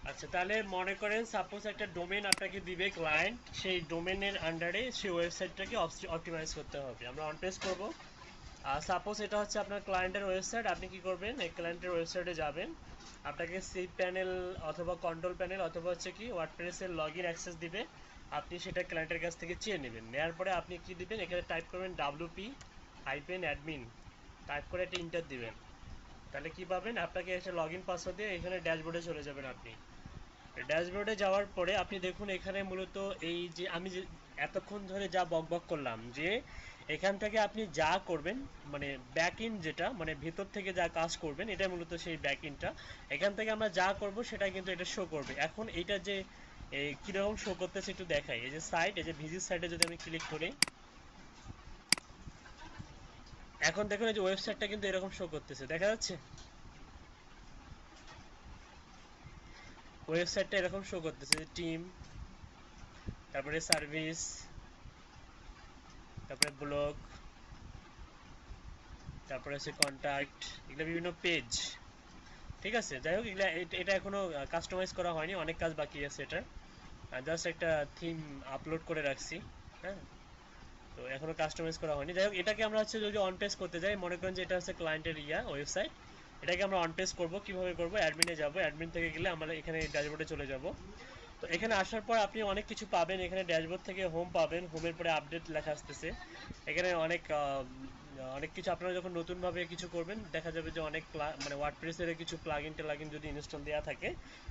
আচ্ছা, তাহলে মনে করেন সাপোজ একটা ডোমেন আপনাকে দিবে ক্লায়েন্ট, সেই ডোমেনের আন্ডারে সেই ওয়েবসাইটটাকে অপটিমাইজ করতে হবে। আমরা অন পেজ করব। আর সাপোজ এটা হচ্ছে আপনার ক্লায়েন্টের ওয়েবসাইট, আপনি কি করবেন, এই ক্লায়েন্টের ওয়েবসাইটে যাবেন, আপনাকে সেই প্যানেল অথবা কন্ট্রোল প্যানেল অথবা হচ্ছে কি ওয়ার্ডপ্রেসের লগ ইন অ্যাক্সেস দিবে, আপনি সেটা ক্লায়েন্টের কাছ থেকে চেয়ে নেবেন। নেওয়ার পরে আপনি কি দিবেন, এখানে টাইপ করবেন wp-admin, টাইপ করে একটা ইন্টার দিবেন। তাহলে কি পাবেন, আপনাকে একটা লগ ইন পাসওয়ার্ড দিয়ে এখানে ড্যাশবোর্ডে চলে যাবেন। আপনি ড্যাশবোর্ডে যাওয়ার পরে আপনি দেখুন এখানে মূলত এই যে আমি যে এতক্ষণ ধরে যা বকবক করলাম, যে এখান থেকে আপনি যা করবেন মানে ব্যাক ইন, যেটা মানে ভেতর থেকে যা কাজ করবেন, এটা মূলত সেই ব্যাক ইনটা। এখান থেকে আমরা যা করব সেটা কিন্তু এটা শো করবে। এখন এইটা যে কীরকম শো করতেছে একটু দেখাই। এই যে সাইট, এই যে ভিজিট সাইটে যদি আমি ক্লিক করি, এখন দেখুন এই যে ওয়েবসাইটটা কিন্তু এরকম শো করতেছে, দেখা যাচ্ছে ওয়েবসাইটটা এরকম শো করতেছে যে টিম, তারপরে সার্ভিস, তারপরে ব্লগ, তারপরে আছে কন্ট্যাক্ট, এগুলো বিভিন্ন পেজ। ঠিক আছে, যাই হোক এগুলা এটা এখনো কাস্টমাইজ করা হয়নি, অনেক কাজ বাকি আছে এটা। জাস্ট একটা থিম আপলোড করে রাখছি। হ্যাঁ, তো এখনো কাস্টমাইজ করা হয়নি। যাই হোক এটাকে আমরা হচ্ছে যদি অন পেজ করতে যাই, মনে করেন যে এটা হচ্ছে ক্লায়েন্টের ওয়েবসাইট, এটাকে আমরা অন পেজ করবো। কীভাবে করবো, অ্যাডমিনে যাবো, অ্যাডমিন থেকে গেলে আমরা এখানে ড্যাশবোর্ডে চলে যাব। তো এখানে আসার পর আপনি অনেক কিছু পাবেন। এখানে ড্যাশবোর্ড থেকে হোম পাবেন, হোমের পরে আপডেট লেখা আসতেছে। এখানে অনেক অনেক কিছু আপনারা যখন নতুনভাবে কিছু করবেন, দেখা যাবে যে অনেক মানে ওয়ার্ডপ্রেসের কিছু প্লাগইন টেলাগইন যদি ইনস্টল দেওয়া থাকে,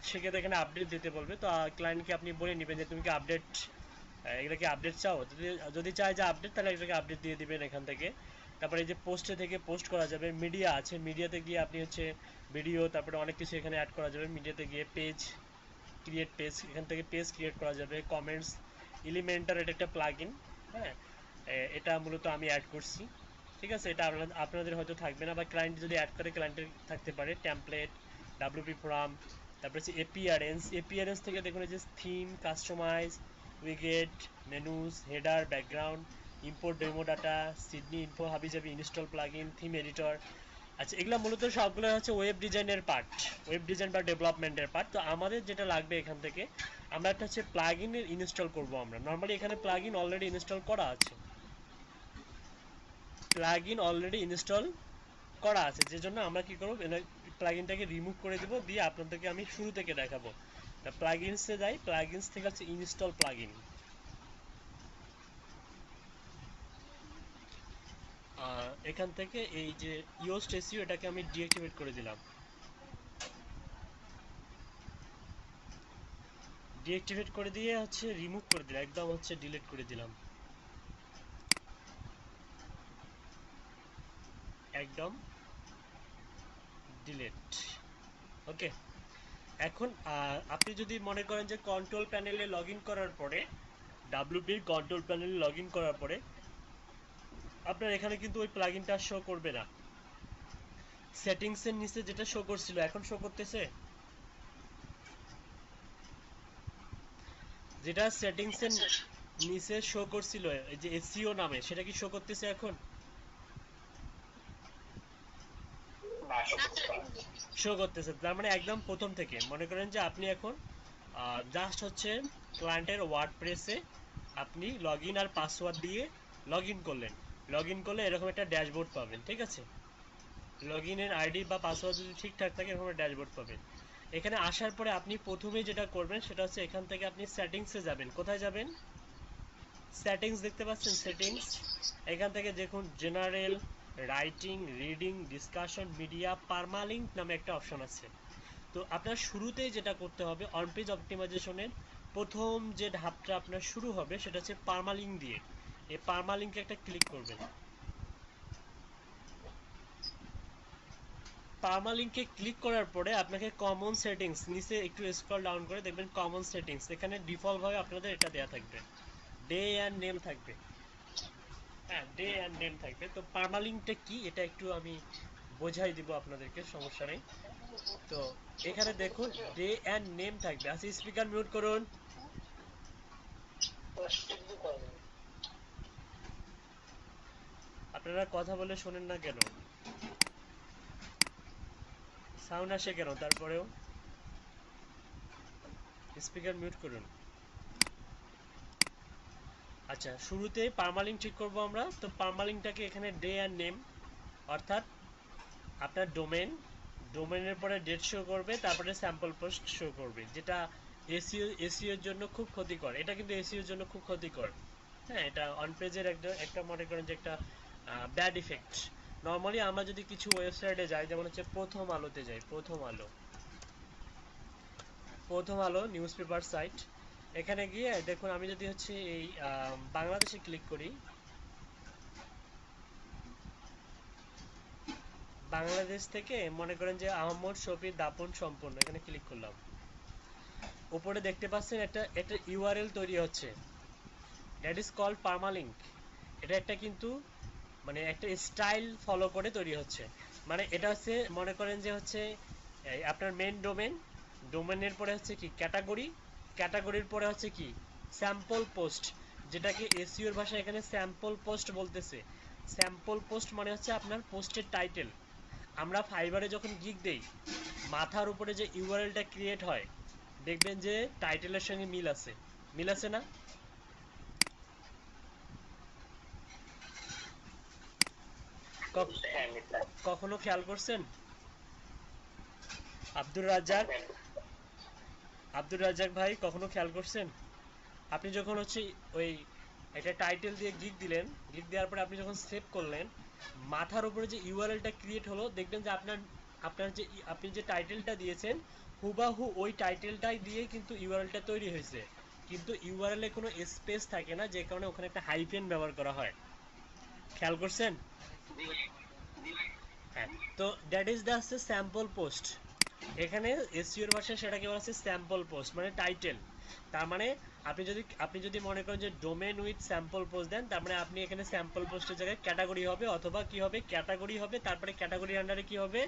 সেক্ষেত্রে এখানে আপডেট দিতে বলবে। তো ক্লায়েন্টকে আপনি বলে নেবেন যে তুমি কি আপডেট, এগুলো কি আপডেট চাও। যদি যদি চায় যে আপডেট, তাহলে এটাকে আপডেট দিয়ে দিবেন এখান থেকে। তারপরে এই যে পোস্টে থেকে পোস্ট করা যাবে, মিডিয়া আছে, মিডিয়াতে গিয়ে আপনি হচ্ছে ভিডিও, তারপরে অনেক কিছু এখানে অ্যাড করা যাবে। মিডিয়াতে গিয়ে পেজ ক্রিয়েট পেজ, এখান থেকে পেজ ক্রিয়েট করা যাবে। কমেন্টস, এলিমেন্টার, এটা একটা প্লাগইন। হ্যাঁ, এটা মূলত আমি অ্যাড করছি। ঠিক আছে, এটা আপনাদের হয়তো থাকবে না, বা ক্লায়েন্ট যদি অ্যাড করে ক্লায়েন্টের থাকতে পারে। টেমপ্লেট, ডাব্লিউপি ফর্ম, তারপরে হচ্ছে এপিআরএন্স। এপিআরএন্স থেকে দেখুন এই যে theme, customize, widget, menus, header, background, import demo data, Sydney info, হাবিজাবি, ইনস্টল প্লাগইন, থিম এডিটর। আচ্ছা, এগুলো মূলত সবগুলো হচ্ছে ওয়েব ডিজাইনের পার্ট, ওয়েব ডিজাইন বা ডেভেলপমেন্টের পার্ট। তো আমাদের যেটা লাগবে এখান থেকে, আমরা একটা হচ্ছে প্লাগইনের ইনস্টল করব। আমরা নর্মালি এখানে প্লাগইন অলরেডি ইনস্টল করা আছে, প্লাগইন অলরেডি ইনস্টল করা আছে, যে জন্য আমরা কি করব, প্লাগইনটাকে রিমুভ করে দেব, দিয়ে আপনাদেরকে আমি শুরু থেকে দেখাবো। তা প্লাগইনসে যাই, প্লাগইনস থেকে হচ্ছে ইনস্টল প্লাগইন। এখান থেকে এই যে ইওস্ট এসইও, এটাকে আমি ডিঅ্যাক্টিভেট করে দিলাম। ডিঅ্যাক্টিভেট করে দিয়ে হচ্ছে রিমুভ করে দিলাম, একদম হচ্ছে ডিলিট করে দিলাম, একদম ডিলিট। ওকে, এখন আপনি যদি মনে করেন যে কন্ট্রোল প্যানেলে লগ ইন করার পরে, ডাব্লিউপির কন্ট্রোল প্যানেলে লগ ইন করার পরে আপনার এখানে কিন্তু ওই প্লাগইনটা শো করবে না। সেটিংসের নিচে যেটা শো করছিল, এখন শো করতেছে, যেটা সেটিংসের নিচে শো করছিল এই যে এসইও নামে, সেটা কি শো করতেছে এখন? শো করতেছে। তার মানে একদম প্রথম থেকে মনে করেন যে আপনি এখন জাস্ট হচ্ছে ক্লায়েন্টের ওয়ার্ডপ্রেসে আপনি লগ ইন আর পাসওয়ার্ড দিয়ে লগ ইন করলেন। লগ ইন করলে এরকম একটা ড্যাশবোর্ড পাবেন। ঠিক আছে, লগ ইনের আইডি বা পাসওয়ার্ড যদি ঠিকঠাক থাকে এরকম একটা ড্যাশবোর্ড পাবেন। এখানে আসার পরে আপনি প্রথমেই যেটা করবেন সেটা হচ্ছে এখান থেকে আপনি সেটিংসে যাবেন। কোথায় যাবেন? সেটিংস দেখতে পাচ্ছেন, সেটিংস। এখান থেকে দেখুন general, writing, reading, discussion, media, permalink নামে একটা অপশন আছে। তো আপনার শুরুতেই যেটা করতে হবে, অন পেজ অপটিমাইজেশনের প্রথম যে ধাপটা আপনার শুরু হবে সেটা হচ্ছে পারমালিঙ্ক দিয়ে। এই পারমালিঙ্কে একটা ক্লিক করবেন। পারমালিঙ্কে ক্লিক করার পরে আপনাকে কমন সেটিংস, নিচে একটু স্ক্রল ডাউন করে দেখবেন কমন সেটিংস, এখানে ডিফল্টভাবে আপনাদের এটা দেওয়া থাকবে, ডে অ্যান্ড নেম থাকবে। হ্যাঁ, ডে অ্যান্ড নেম থাকবে। তো পারমালিঙ্কটা কি এটা একটু আমি বোঝাই দিব আপনাদেরকে, সমস্যা নেই। তো এখানে দেখুন ডে অ্যান্ড নেম থাকবে। আচ্ছা, স্পিকার মিউট করুন। আপনারা কথা বলে শোনেন না কেন? সাউন্ড আসে কেন তারপরেও? স্পিকার মিউট করুন। আচ্ছা, শুরুতে পারমালিঙ্ক ঠিক করব আমরা। তো পারমালিঙ্কটাকে এখানে ডে অ্যান্ড নেম, অর্থাৎ আপনার ডোমেনের পরে ডেট শো করবে, তারপরে স্যাম্পল পোস্ট শো করবে, যেটা এসইওর জন্য খুব ক্ষতিকর। এটা কিন্তু এসইওর জন্য খুব ক্ষতিকর। হ্যাঁ, এটা অন পেজের একটা মনে করেন যে একটা ব্যাড ইফেক্ট। নর্মালি আমরা যদি কিছু ওয়েবসাইটে যাই, যেমন হচ্ছে প্রথম আলোতে যাই, প্রথম আলো নিউজ পেপার সাইট, এখানে গিয়ে দেখুন আমি যদি হচ্ছে এই বাংলাদেশে ক্লিক করি, বাংলাদেশ থেকে মনে করেন যে আহমদ শফির দাপন সম্পূর্ণ, এখানে ক্লিক করলাম। উপরে দেখতে পাচ্ছেন একটা ইউআরএল তৈরি হচ্ছে, দ্যাট ইজ কল্ড পারমালিঙ্ক। এটা একটা কিন্তু মানে একটা স্টাইল ফলো করে তৈরি হচ্ছে। মানে এটা হচ্ছে মনে করেন যে হচ্ছে আপনার মেন ডোমেনের পরে হচ্ছে কি ক্যাটাগরি, ক্যাটাগরির পরে হচ্ছে কি স্যাম্পল পোস্ট, যেটাকে এসইওর ভাষায় এখানে স্যাম্পল পোস্ট বলতেছে। স্যাম্পল পোস্ট মানে হচ্ছে আপনার পোস্টের টাইটেল। আমরা ফাইবারে যখন গিগ দেই, মাথার উপরে যে ইউআরএলটা ক্রিয়েট হয়, দেখবেন যে টাইটেলের সঙ্গে মিল আছে না? কখনো খেয়াল করছেন? আব্দুর রাজ্জাক, ভাই কখনো খেয়াল করছেন? আপনি যখন হচ্ছে ওই একটা টাইটেল দিয়ে গিগ দিলেন, গিগ দেওয়ার পরে আপনি যখন সেভ করলেন, মাথার উপরে যে ইউআরএলটা ক্রিয়েট হলো, দেখবেন যে আপনার যে আপনি যে টাইটেলটা দিয়েছেন, হুবাহু ওই টাইটেলটাই দিয়ে কিন্তু ইউআরএলটা তৈরি হয়েছে। কিন্তু ইউআরএল এ কোনো স্পেস থাকে না, যে কারণে ওখানে একটা হাইফেন ব্যবহার করা হয়। খেয়াল করছেন? হ্যাঁ। তো that is the sample post. এখানে এসইওর ভাষায় সেটাকে বলা হচ্ছে স্যাম্পল পোস্ট, মানে টাইটেল। তার মানে আপনি যদি মনে করেন যে ডোমেন উইথ স্যাম্পল পোস্ট দেন, তার মানে আপনি এখানে স্যাম্পল পোস্টের জায়গায় ক্যাটাগরি হবে, অথবা কি হবে, ক্যাটাগরি হবে, তারপরে ক্যাটাগরির আন্ডারে কি হবে,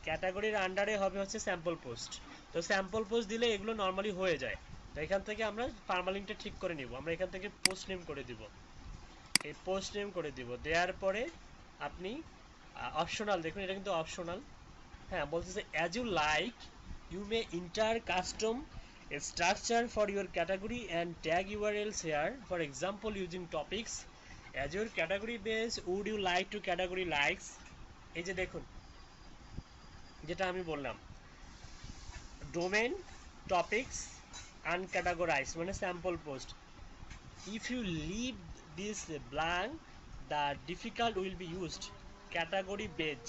ক্যাটাগরির আন্ডারে হবে হচ্ছে স্যাম্পল পোস্ট। তো স্যাম্পল পোস্ট দিলে এগুলো নর্মালি হয়ে যায়। তো এখান থেকে আমরা পারমালিঙ্কটা ঠিক করে নিব। আমরা এখান থেকে পোস্ট নেম করে দিব, এই পোস্ট নেম করে দিব। দেওয়ার পরে আপনি অপশনাল, দেখুন এটা কিন্তু অপশনাল। হ্যাঁ, বলতেছে as you like you may enter custom structure for your category and tag URLs here, for example using topics as your category base would you like to category likes. এই যে দেখুন, যেটা আমি বললাম, ডোমেন, টপিক্স, আনক্যাটাগরাইজ মানে sample post. If you leave this blank, the difficult will be used. Category base,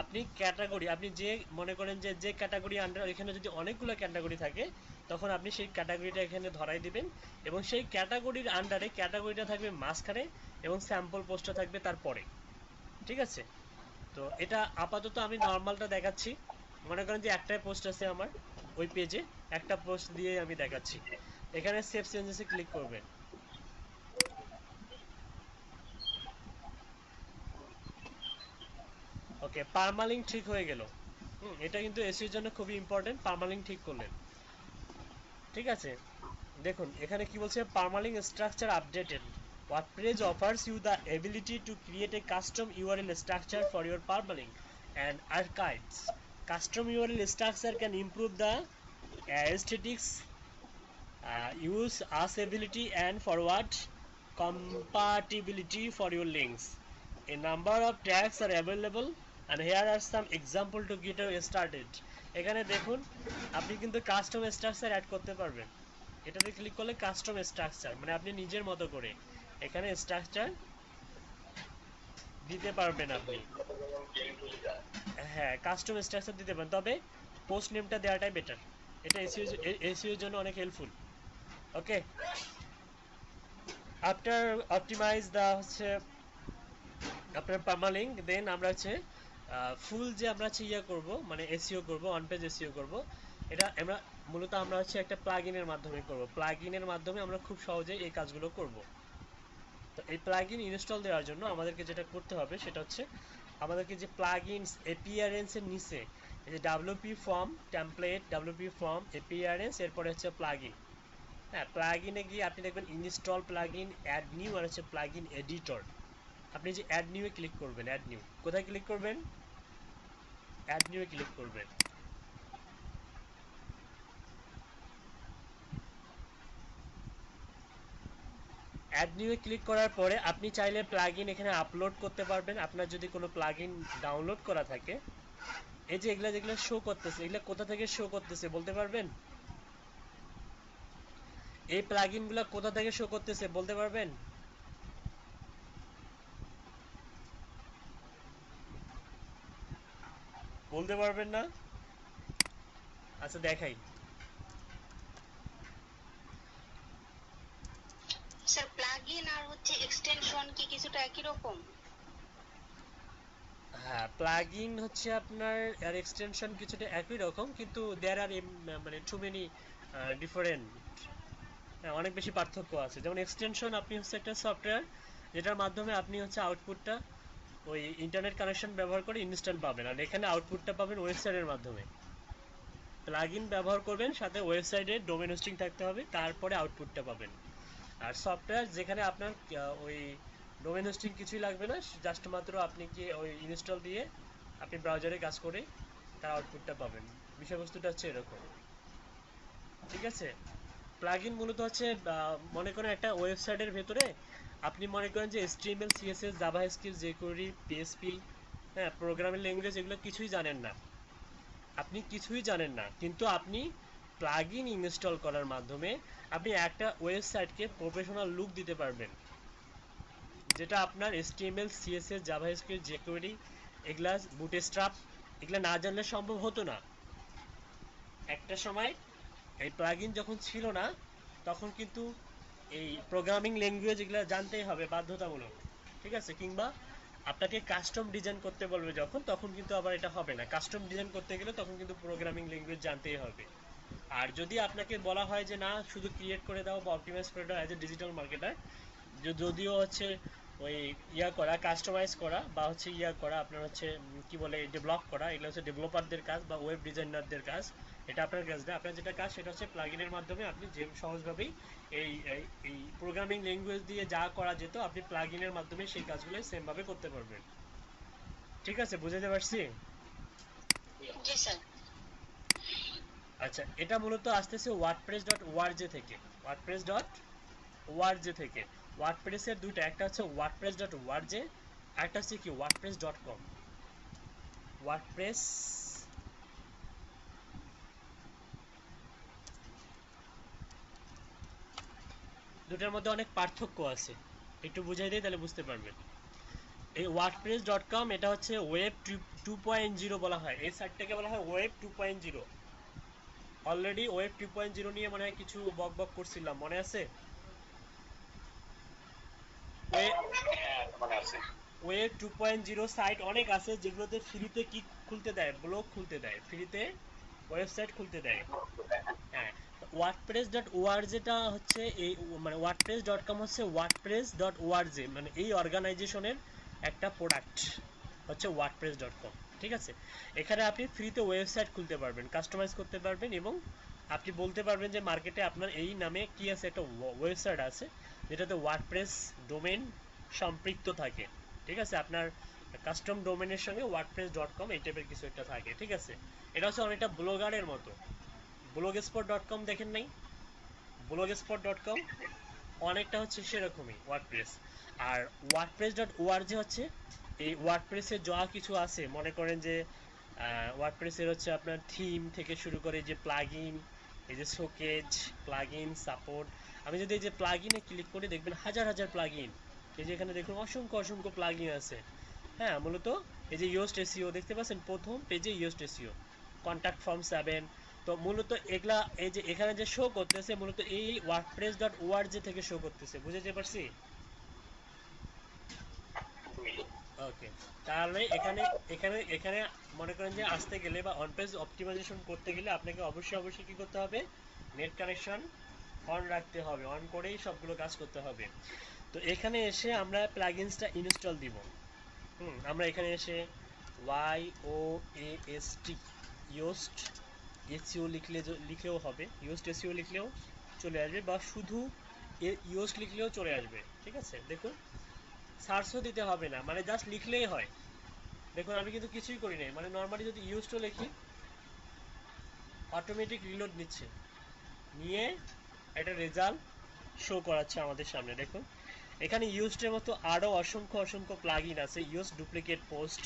আপনি যে মনে করেন যে ক্যাটাগরি আন্ডার, এখানে যদি অনেকগুলো ক্যাটাগরি থাকে, তখন আপনি সেই ক্যাটাগরিটা এখানে ধরাই দিবেন, এবং সেই ক্যাটাগরির আন্ডারে ক্যাটাগরিটা থাকবে মাঝখানে এবং স্যাম্পল পোস্টটা থাকবে তারপরে। ঠিক আছে? তো এটা আপাতত আমি নর্মালটা দেখাচ্ছি। মনে করেন যে একটাই পোস্ট আছে আমার ওই পেজে, একটা পোস্ট দিয়ে আমি দেখাচ্ছি। এখানে সেভ চেঞ্জেসে ক্লিক করবেন। ওকে, পারমালিঙ্ক ঠিক হয়ে গেল। এটা কিন্তু এসইর জন্য খুবই ইম্পর্টেন্ট, পারমালিঙ্ক ঠিক করলেন। ঠিক আছে, দেখুন এখানে কি বলছে, permalink structure updated. WordPress offers you the ability to create a custom URL structure for your permalink and archives. Custom URL structure can improve the aesthetics, use usability and forward compatibility for your links. A number of tags are available and here are some example to get you started. এখানে দেখুন আপনি কিন্তু custom structure add করতে পারবেন। এটাতে click করলে custom structure মানে আপনি নিজের মতো করে এখানে স্ট্রাকচার দিতে পারবেন আপনি। হ্যাঁ, কাস্টম স্ট্রাকচার দিতে পারেন, তবে পোস্ট নেমটা দেওয়াটাই বেটার। এটা এসইওর জন্য অনেক হেল্পফুল। ওকে, আফটার অপটিমাইজ দা হচ্ছে আপনার পারমালিঙ্ক, দেন আমরা হচ্ছে ফুল যে আমরা হচ্ছে ইয়ে করব, মানে এসইও করব, অন পেজ এসইও করব। এটা আমরা হচ্ছে একটা প্লাগইনের মাধ্যমে করব। প্লাগইনের মাধ্যমে আমরা খুব সহজেই এই কাজগুলো করব। তো এই প্লাগইন ইনস্টল দেওয়ার জন্য আমাদেরকে যেটা করতে হবে সেটা হচ্ছে, আমাদেরকে যে প্লাগইনস এপিআরএন্সের নিচে এই যে WP form template, WP form appearance, এরপরে হচ্ছে প্লাগইন। হ্যাঁ, প্লাগইনে গিয়ে আপনি দেখবেন ইনস্টল প্লাগইন, অ্যাড নিউ, আর হচ্ছে প্লাগইন এডিটর। আপনি যে অ্যাড নিউয়ে ক্লিক করবেন, অ্যাড নিউ কোথায় ক্লিক করবেন, অ্যাড নিউয়ে ক্লিক করবেন। অ্যাড নিউয়ে ক্লিক করার পরে আপনি চাইলে প্লাগইন এখানে আপলোড করতে পারবেন। আপনার যদি কোনো প্লাগইন ডাউনলোড করা থাকে, এই যে এগুলা যেগুলো শো করতেছে, এগুলা কোথা থেকে শো করতেছে বলতে পারবেন? এই প্লাগইনগুলো কোথা থেকে শো করতেছে বলতে পারবেন? বলতে পারবেন না? আচ্ছা দেখাই। স্যার প্লাগইন আর হচ্ছে এক্সটেনশন কি কিছুটা একই রকম? হ্যাঁ, প্লাগইন হচ্ছে আপনার আর এক্সটেনশন কিছুটা একই রকম, কিন্তু দেয়ার আর মানে টু মেনি ডিফারেন্ট। অনেক বেশি পার্থক্য আছে। যেমন এক্সটেনশন আপনি হচ্ছে একটা সফটওয়্যার যেটার মাধ্যমে আপনি হচ্ছে আউটপুটটা ওই ইন্টারনেট কানেকশন ব্যবহার করে ইনস্ট্যান্ট পাবেন, আর এখানে আউটপুটটা পাবেন ওয়েবসাইটের মাধ্যমে। প্লাগইন ব্যবহার করবেন, সাথে ওয়েবসাইটে ডোমেন হোস্টিং থাকতে হবে, তারপরে আউটপুটটা পাবেন। আর সফটওয়্যার যেখানে আপনার ওই ডোমেন হোস্টিং কিছুই লাগবে না, জাস্ট মাত্র আপনি কি ওই ইনস্টল দিয়ে আপনি ব্রাউজারে কাজ করে তার আউটপুটটা পাবেন। বিষয়বস্তুটা হচ্ছে এরকম, ঠিক আছে? প্লাগইন মূলত হচ্ছে মনে করেন একটা ওয়েবসাইটের ভেতরে আপনি মনে করেন যে HTML CSS JavaScript jQuery PHP, হ্যাঁ, প্রোগ্রামিং ল্যাঙ্গুয়েজ এগুলো কিছুই জানেন না, আপনি কিছুই জানেন না, কিন্তু আপনি প্লাগইন ইনস্টল করার মাধ্যমে আপনি একটা ওয়েবসাইটকে প্রফেশনাল লুক দিতে পারবেন, যেটা আপনার HTML CSS জাভাস্ক্রিপ্ট jQuery এগুলা বুটস্ট্র্যাপ এগুলা না জানলে সম্ভব হতো না। একটা সময় এই প্লাগইন যখন ছিল না, তখন কিন্তু এই প্রোগ্রামিং ল্যাঙ্গুয়েজ এগুলো জানতেই হবে বাধ্যতামূলক, ঠিক আছে? কিংবা আপনাকে কাস্টম ডিজাইন করতে বলবে যখন, তখন কিন্তু আবার এটা হবে না। কাস্টম ডিজাইন করতে গেলে তখন কিন্তু প্রোগ্রামিং ল্যাঙ্গুয়েজ জানতেই হবে। আর যদি আপনাকে বলা হয় যে না, শুধু ক্রিয়েট করে দাও বা অপটিমাইজ করে দাও অ্যাজ এ ডিজিটাল মার্কেটার, যদিও হচ্ছে ওই ইয়া করা কাস্টমাইজ করা বা হচ্ছে ইয়া করা আপনার হচ্ছে কি বলে ডেভেলপ করা, এগুলো হচ্ছে ডেভেলপারদের কাজ বা ওয়েব ডিজাইনারদের কাজ। এটা আপনার কাজ না, আপনার যেটা কাজ সেটা হচ্ছে প্লাগইনের মাধ্যমে আপনি যে সহজভাবেই এই এই প্রোগ্রামিং ল্যাঙ্গুয়েজ দিয়ে যা করা যেত আপনি প্লাগইনের মাধ্যমে সেই কাজগুলো সেম ভাবে করতে পারবেন। ঠিক আছে, বুঝাতে পারছি? জি স্যার। আচ্ছা, এটা মূলত আসতেছে wordpress.org থেকে। wordpress.org থেকে। ওয়ার্ডপ্রেসের দুইটা, একটা হচ্ছে wordpress.org, একটা হচ্ছে কি wordpress.com। ওয়ার্ডপ্রেস দুটার মধ্যে অনেক পার্থক্য আছে, একটু বুঝাই দিই তাহলে বুঝতে পারবেন। এই wordpress.com এটা হচ্ছে ওয়েব 2.0 বলা হয়, এই সাইটটাকে বলা হয় ওয়েব 2.0। অলরেডি ওয়েব 2.0 নিয়ে মনে হয় কিছু বক বক করছিলাম, মনে আছে? ওয়েব 2.0 সাইট অনেক আছে যেগুলোতে ফ্রিতে কি খুলতে দেয়, ব্লগ খুলতে দেয়, ফ্রিতে ওয়েবসাইট খুলতে দেয়। হ্যাঁ, wordpress.org যেটা হচ্ছে এই মানে wordpress.com হচ্ছে wordpress.org মানে এই অর্গানাইজেশনের একটা প্রোডাক্ট হচ্ছে wordpress.com, ঠিক আছে? এখানে আপনি ফ্রিতে ওয়েবসাইট খুলতে পারবেন, কাস্টমাইজ করতে পারবেন, এবং আপনি বলতে পারবেন যে মার্কেটে আপনার এই নামে কি আছে, একটা ওয়েবসাইট আছে যেটাতে ওয়ার্ডপ্রেস ডোমেন সম্পৃক্ত থাকে, ঠিক আছে? আপনার কাস্টম ডোমেনের সঙ্গে wordpress.com এই টাইপের কিছু একটা থাকে, ঠিক আছে? এটা হচ্ছে অনেকটা ব্লগারের মতো। blogspot.com দেখেন নাই? blogspot.com অনেকটা হচ্ছে সেরকমই ওয়ার্ডপ্রেস। আর wordpress.org হচ্ছে এই ওয়ার্ডপ্রেসের যা কিছু আছে, মনে করেন যে ওয়ার্ডপ্রেসের হচ্ছে আপনার থিম থেকে শুরু করে যে প্লাগইন, এই যে শোকেজ প্লাগইন সাপোর্ট। আমি যদি এই যে প্লাগইনে ক্লিক করি দেখবেন হাজার হাজার প্লাগইন, এই যে এখানে দেখুন অসংখ্য অসংখ্য প্লাগইন আছে। হ্যাঁ, মূলত এই যে ইয়োস্ট এসইও দেখতে পাচ্ছেন প্রথম পেজে, ইয়োস্ট এসইও কন্ট্যাক্ট ফর্ম 7। তো মূলত এগুলা এই যে এখানে যে শো করতেছে মূলত এই wordpress.org থেকে শো করতেছে, বুঝতে পারছি? ওকে, তাহলে এখানে এখানে এখানে মনে করেন যে আসতে গেলে বা অন পেজ অপটিমাইজেশন করতে গেলে আপনাকে অবশ্যই অবশ্যই কি করতে হবে, নেট কানেকশন অন রাখতে হবে, অন করেই সবগুলো কাজ করতে হবে। তো এখানে এসে আমরা প্লাগইনসটা ইনস্টল দিব। আমরা এখানে এসে YOAST ইয়োস্ট এসইও লিখলেও হবে, ইয়োস্ট এসইও লিখলেও চলে আসবে, বা শুধু ইয়োস্ট লিখলেও চলে আসবে, ঠিক আছে? দেখুন, সার্চও দিতে হবে না, মানে জাস্ট লিখলেই হয়। দেখুন আমি কিন্তু কিছুই করি নাই, মানে নর্মালি যদি ইয়োস্টও লিখি অটোমেটিক রিলোড নিচ্ছে, নিয়ে একটা রেজাল্ট শো করাচ্ছে আমাদের সামনে। দেখুন এখানে ইউজডের মতো আরও অসংখ্য অসংখ্য প্লাগইন আছে। Yoast duplicate post,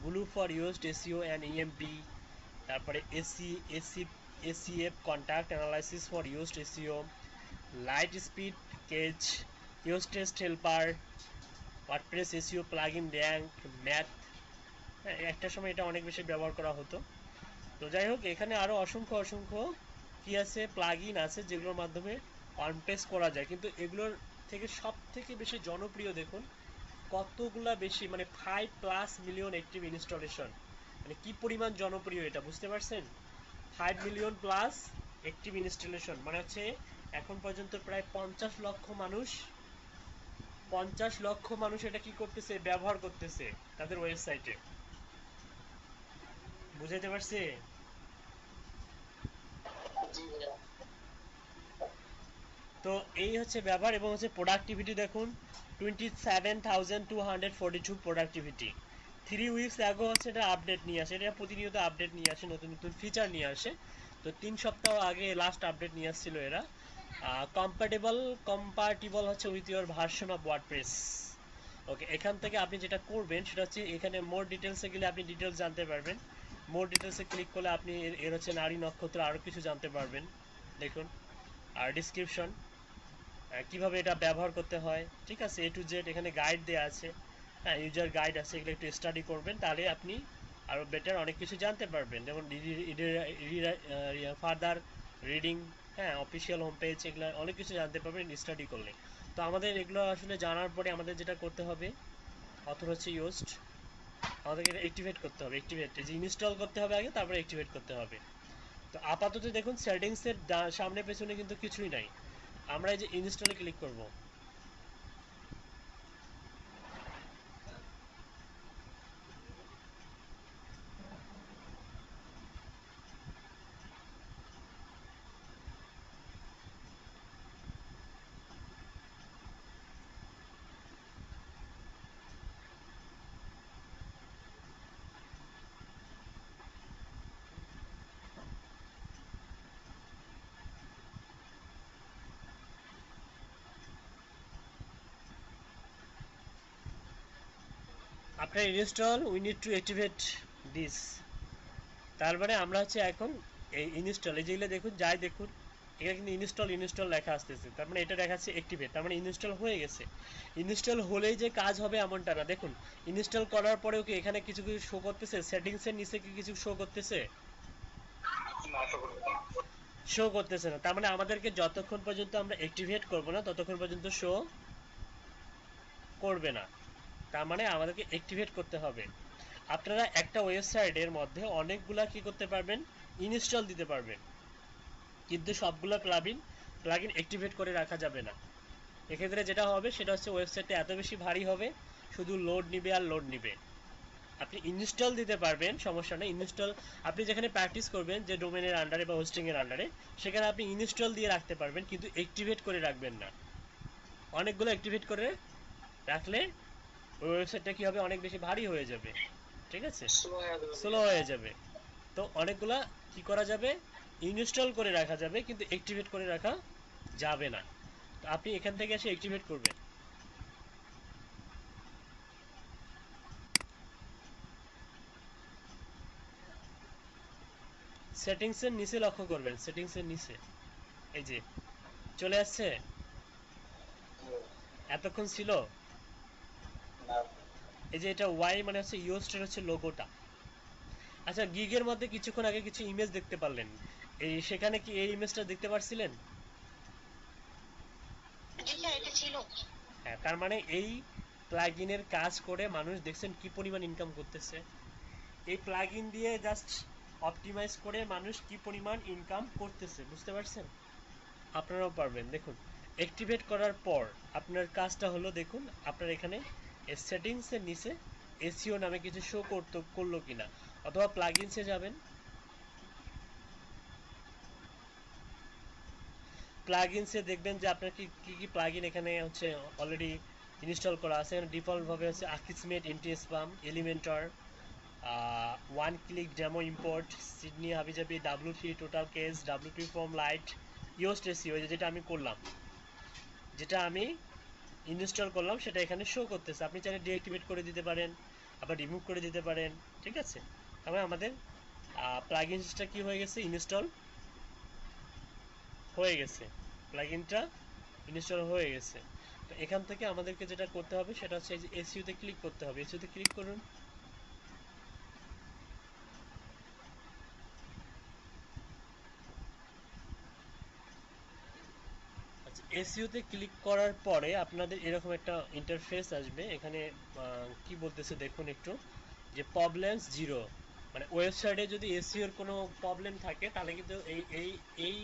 glue for Yoast SEO and AMP, তারপরে ACF content analysis for Yoast SEO, LiteSpeed cache, Yoast test helper, WordPress SEO plugin Rank, Math. একটা সময় এটা অনেক বেশি ব্যবহার করা হতো। তো যাই হোক, এখানে আরও অসংখ্য অসংখ্য কি আছে, প্লাগইন আছে যেগুলোর মাধ্যমে ওয়ার্ডপ্রেস করা যায়। কিন্তু এগুলোর থেকে সব থেকে বেশি জনপ্রিয় দেখুন কতগুলা বেশি, মানে 5+ মিলিয়ন অ্যাক্টিভ ইনস্টলেশন। মানে কি পরিমাণ জনপ্রিয় এটা বুঝতে পারছেন? 5 মিলিয়ন প্লাস অ্যাক্টিভ ইনস্টলেশন মানে হচ্ছে এখন পর্যন্ত প্রায় 50 লক্ষ মানুষ এটা কি করতেছে, ব্যবহার করতেছে তাদের ওয়েবসাইটে। বুঝাইতে পারছি? তো এই হচ্ছে ব্যাপার। এবং হচ্ছে প্রোডাক্টিভিটি দেখুন 27,242 প্রোডাক্টিভিটি। 3 উইকস আগে হচ্ছে এটা আপডেট নিয়ে আসে, এটা প্রতিনিয়ত আপডেট নিয়ে আসে, নতুন নতুন ফিচার নিয়ে আসে। তো 3 সপ্তাহ আগে লাস্ট আপডেট নিয়ে আসছিল এরা। কম্পার্টিবল হচ্ছে with your version of WordPress. Okay, এখান থেকে আপনি যেটা করবেন সেটা হচ্ছে এখানে মোর ডিটেলসে গেলে আপনি ডিটেলস জানতে পারবেন। মোর ডিটেলসে ক্লিক করলে আপনি এর হচ্ছে নারী নক্ষত্র আরও কিছু জানতে পারবেন দেখুন। আর ডিসক্রিপশন, কিভাবে এটা ব্যবহার করতে হয়, ঠিক আছে, A to Z এখানে গাইড দেওয়া আছে। হ্যাঁ, ইউজার গাইড আছে, এগুলো একটু স্টাডি করবেন, তাহলে আপনি আরও বেটার অনেক কিছু জানতে পারবেন। যেমন ফার্দার রিডিং, হ্যাঁ, অফিসিয়াল হোম পেজ, এগুলো অনেক কিছু জানতে পারবেন স্টাডি করলে। তো আমাদের এগুলো আসলে জানার পরে আমাদের যেটা করতে হবে, অথর হচ্ছে ইউজড, আমাদেরকে এটা অ্যাক্টিভেট করতে হবে। অ্যাক্টিভেট যে ইনস্টল করতে হবে আগে, তারপরে অ্যাক্টিভেট করতে হবে। তো আপাতত দেখুন সেটিংসের সামনে পেছনে কিন্তু কিছুই নাই। আমরা এই যে ইনস্টলে ক্লিক করব, আপনার install we need to activate this. তারপরে আমরা হচ্ছে এখন এই ইনস্টল, এই যেগুলো দেখুন যাই দেখুন এখানে কিন্তু ইনস্টল লেখা আসতেছে, তার মানে এটা দেখাচ্ছে অ্যাক্টিভেট, তার মানে ইনস্টল হয়ে গেছে। ইনস্টল হলেই যে কাজ হবে এমনটা না। দেখুন ইনস্টল করার পরেও কি এখানে কিছু কিছু শো করতেছে, সেটিংসের নিচে কি কিছু শো করতেছে? শো করতেছে না। তার মানে আমাদেরকে যতক্ষণ পর্যন্ত আমরা অ্যাক্টিভেট করব না ততক্ষণ পর্যন্ত শো করবে না। তার মানে আমাদেরকে অ্যাক্টিভেট করতে হবে। আপনারা একটা ওয়েবসাইটের মধ্যে অনেকগুলা কি করতে পারবেন, ইনস্টল দিতে পারবেন, কিন্তু সবগুলো প্লাগইন অ্যাক্টিভেট করে রাখা যাবে না। এক্ষেত্রে যেটা হবে সেটা হচ্ছে ওয়েবসাইটটা এত বেশি ভারী হবে, শুধু লোড নিবে আর লোড নিবে। আপনি ইনস্টল দিতে পারবেন, সমস্যা নেই। ইনস্টল আপনি যেখানে প্র্যাকটিস করবেন যে ডোমেনের আন্ডারে বা হোস্টিংয়ের আন্ডারে, সেখানে আপনি ইনস্টল দিয়ে রাখতে পারবেন, কিন্তু অ্যাক্টিভেট করে রাখবেন না। অনেকগুলো অ্যাক্টিভেট করে রাখলে ওই ওয়েবসাইটটা কি হবে, অনেক বেশি ভারী হয়ে যাবে, ঠিক আছে, স্লো হয়ে যাবে। তো অনেকগুলা কি করা যাবে, ইনস্টল করে রাখা যাবে, কিন্তু অ্যাক্টিভেট করে রাখা যাবে না। তো আপনি এখান থেকে এসে অ্যাক্টিভেট করবেন। সেটিংসের নিচে লক্ষ্য করবেন, সেটিংসের নিচে এই যে চলে আসছে, এতক্ষণ ছিল। এই যে এটা ওয়াই মানে হচ্ছে ইউএসটার হচ্ছে লোগোটা। আচ্ছা, গিগের মধ্যে কিছুক্ষণ আগে কিছু ইমেজ দেখতে পারলেন, এই সেখানে কি এই ইমেজটা দেখতে পারছিলেন? জি স্যার, এটা ছিল। হ্যাঁ, তার মানে এই প্লাগইনের কাজ করে মানুষ দেখছেন কি পরিমাণ ইনকাম করতেছে। এই প্লাগইন দিয়ে জাস্ট অপটিমাইজ করে মানুষ কি পরিমাণ ইনকাম করতেছে, বুঝতে পারছেন? আপনারাও পারবেন। দেখুন অ্যাক্টিভেট করার পর আপনার কাজটা হলো, দেখুন আপনার এখানে সেটিংসের নিচে এসইও নামে কিছু শো করলো কিনা, অথবা প্লাগইনসে যাবেন, প্লাগইনসে দেখবেন যে আপনার কি কি প্লাগইন এখানে হচ্ছে অলরেডি ইনস্টল করা আছে। ডিফল্ট ভাবে হচ্ছে Akismet, anti spam, Elementor, one click demo import, Sydney হাবিজাবি, W3 total cache, W3 form lite, USTC, ওই যেটা আমি করলাম, যেটা আমি ইনস্টল করলাম সেটা এখানে শো করতেছে। আপনি চাইলে ডিঅ্যাক্টিভেট করে দিতে পারেন, আবার রিমুভ করে দিতে পারেন, ঠিক আছে। তারপরে আমাদের প্লাগইনসটা কি হয়ে গেছে, ইনস্টল হয়ে গেছে, প্লাগইনটা ইনস্টল হয়ে গেছে। তো এখান থেকে আমাদেরকে যেটা করতে হবে সেটা হচ্ছে এই যে এসইউতে ক্লিক করতে হবে। এসইউতে ক্লিক করুন। আচ্ছা, এসইউতে ক্লিক করার পরে আপনাদের এরকম একটা ইন্টারফেস আসবে। এখানে কি বলতেছে দেখুন একটু, যে প্রবলেমস জিরো, মানে ওয়েবসাইটে যদি এসইওর কোনো প্রবলেম থাকে তাহলে কিন্তু এই এই এই